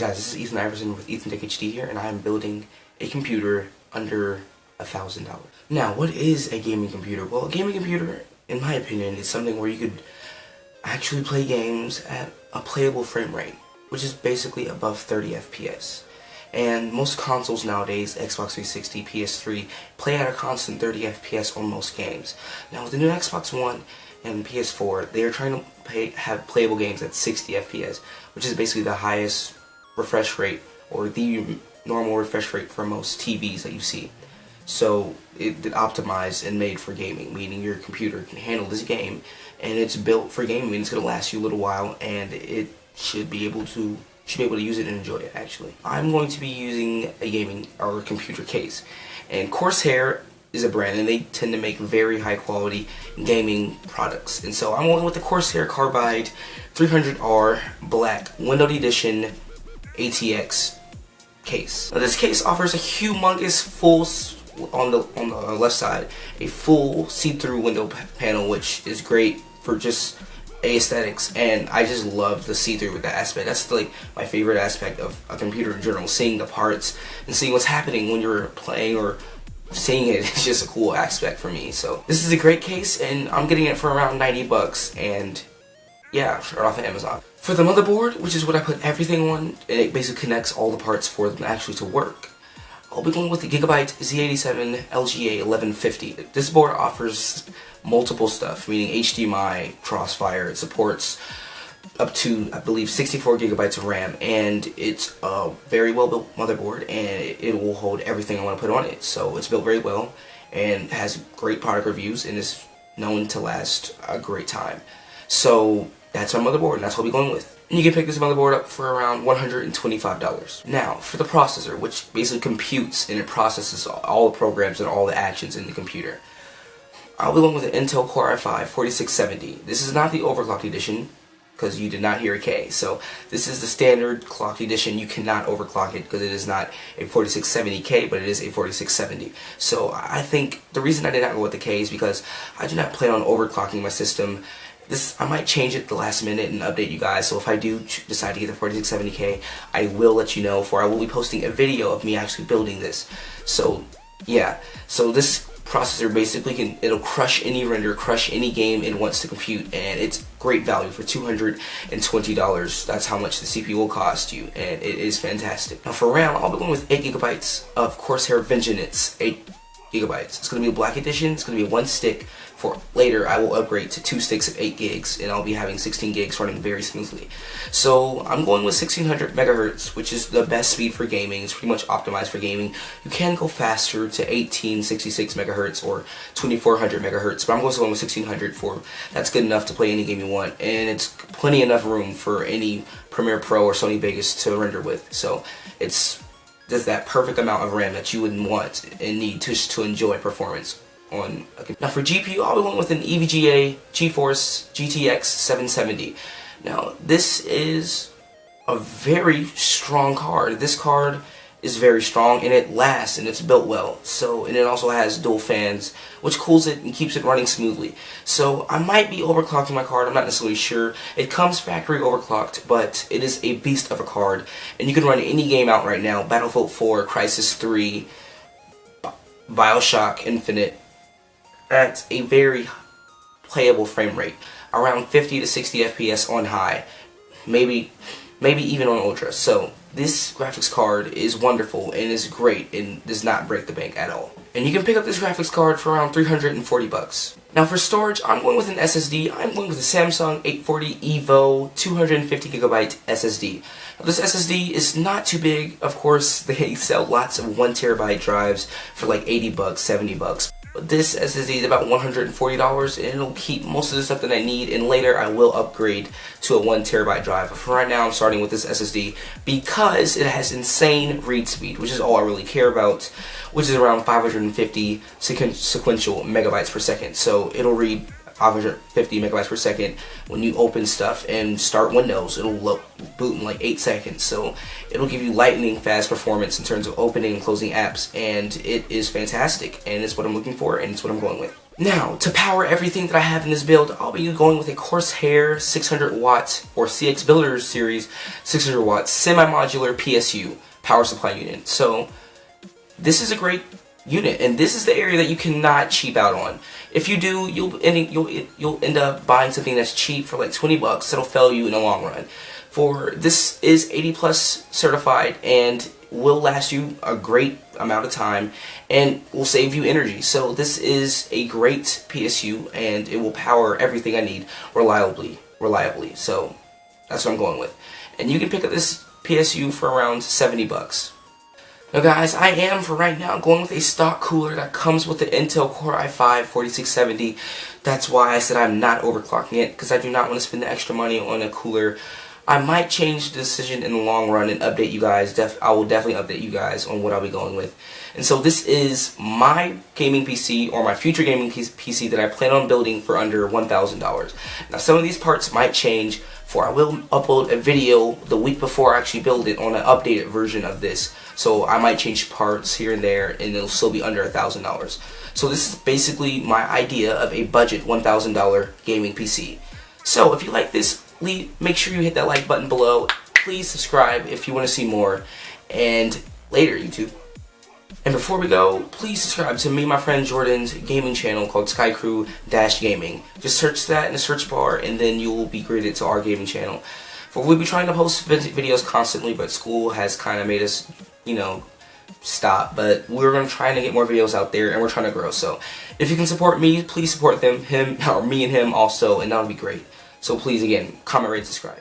guys, this is Ethan Iverson with Ethan Tech HD here, and I am building a computer under $1,000. Now, what is a gaming computer? Well, a gaming computer, in my opinion, is something where you could actually play games at a playable frame rate, which is basically above 30 FPS. And most consoles nowadays, Xbox 360, PS3, play at a constant 30 FPS on most games. Now, with the new Xbox One and PS4, they are trying to have playable games at 60 FPS, which is basically the highest refresh rate, or the normal refresh rate for most TVs that you see. So it's optimized and made for gaming, meaning your computer can handle this game, and it's built for gaming, meaning it's going to last you a little while, and it should be able to use it and enjoy it. Actually, I'm going to be using a gaming or computer case, and Corsair is a brand, and they tend to make very high quality gaming products. And so I'm going with the Corsair Carbide 300R Black Windowed Edition ATX case. Now, this case offers a humongous full, on the left side, a full see-through window panel, which is great for just aesthetics, and I just love the see-through with that aspect. That's like my favorite aspect of a computer in general, seeing the parts and seeing what's happening when you're playing or seeing it. It's just a cool aspect for me. So this is a great case, and I'm getting it for around 90 bucks, and yeah, right off of Amazon. For the motherboard, which is what I put everything on, and it basically connects all the parts for them actually to work, I'll be going with the Gigabyte Z87 LGA 1150. This board offers multiple stuff, meaning HDMI, Crossfire. It supports up to, I believe, 64 gigabytes of RAM, and it's a very well built motherboard, and it will hold everything I want to put on it. So it's built very well and has great product reviews, and is known to last a great time. So that's my motherboard, and that's what we're going with. And you can pick this motherboard up for around $125. Now, for the processor, which basically computes and it processes all the programs and all the actions in the computer, I'll be going with an Intel Core i5 4670. This is not the overclocked edition, because you did not hear a K. So this is the standard clocked edition. You cannot overclock it because it is not a 4670K, but it is a 4670. So I think the reason I did not go with the K is because I do not plan on overclocking my system. I might change it at the last minute and update you guys, so if I do decide to get the 4670K, I will let you know, for I will be posting a video of me actually building this. So yeah, so this processor basically it'll crush any render, crush any game it wants to compute, and it's great value for $220. That's how much the CPU will cost you, and it is fantastic. Now for RAM, I'll be going with 8 gigabytes of Corsair Vengeance 8 gigabytes. It's going to be a black edition. It's going to be one stick. For later, I will upgrade to 2 sticks of 8 gigs, and I'll be having 16 gigs running very smoothly. So I'm going with 1600 megahertz, which is the best speed for gaming. It's pretty much optimized for gaming. You can go faster to 1866 megahertz or 2400 megahertz, but I'm going with 1600 for that's good enough to play any game you want, and it's plenty enough room for any Premiere Pro or Sony Vegas to render with. So there's that perfect amount of RAM that you would want and need to enjoy performance. Now for GPU, I'll be going with an EVGA GeForce GTX 770. Now this is a very strong card. This card is very strong, and it lasts, and it's built well. So, and it also has dual fans, which cools it and keeps it running smoothly. So I might be overclocking my card. I'm not necessarily sure. It comes factory overclocked, but it is a beast of a card, and you can run any game out right now: Battlefield 4, Crysis 3, BioShock Infinite. At a very playable frame rate, around 50 to 60 FPS on high, maybe even on ultra. So this graphics card is wonderful and is great and does not break the bank at all. And you can pick up this graphics card for around 340 bucks. Now for storage, I'm going with an SSD. I'm going with a Samsung 840 EVO 250 gigabyte SSD. Now this SSD is not too big. Of course, they sell lots of 1 terabyte drives for like 80 bucks, 70 bucks. But this SSD is about $140, and it'll keep most of the stuff that I need, and later I will upgrade to a 1 terabyte drive. But for right now, I'm starting with this SSD because it has insane read speed, which is all I really care about, which is around 550 sequential megabytes per second. So it'll read 550 megabytes per second. When you open stuff and start Windows, it'll boot in like 8 seconds. So it'll give you lightning fast performance in terms of opening and closing apps, and it is fantastic, and it's what I'm looking for, and it's what I'm going with. Now, to power everything that I have in this build, I'll be going with a Corsair 600 watt or CX Builders Series 600 watt semi-modular PSU power supply unit. So this is a great unit, and this is the area that you cannot cheap out on. If you do, you'll end up buying something that's cheap for like 20 bucks. That'll fail you in the long run. For this is 80 plus certified and will last you a great amount of time and will save you energy. So this is a great PSU, and it will power everything I need reliably. So that's what I'm going with. And you can pick up this PSU for around 70 bucks. Now guys, I am for right now going with a stock cooler that comes with the Intel Core i5-4670. That's why I said I'm not overclocking it, because I do not want to spend the extra money on a cooler. I might change the decision in the long run and update you guys. I will definitely update you guys on what I'll be going with. And so this is my gaming PC, or my future gaming PC that I plan on building for under $1,000. Now some of these parts might change, for I will upload a video the week before I actually build it on an updated version of this. So I might change parts here and there, and it'll still be under $1,000. So this is basically my idea of a budget $1,000 gaming PC. So if you like this, make sure you hit that like button below. Please subscribe if you want to see more. And later, YouTube. And before we go, please subscribe to me and my friend Jordan's gaming channel called SkyCrew-Gaming. Just search that in the search bar, and then you will be greeted to our gaming channel. For we'll be trying to post videos constantly, but school has kind of made us, stop. But we're going to try to get more videos out there, and we're trying to grow. So if you can support me, please support me and him also, and that'll be great. So please, again, comment, rate, subscribe.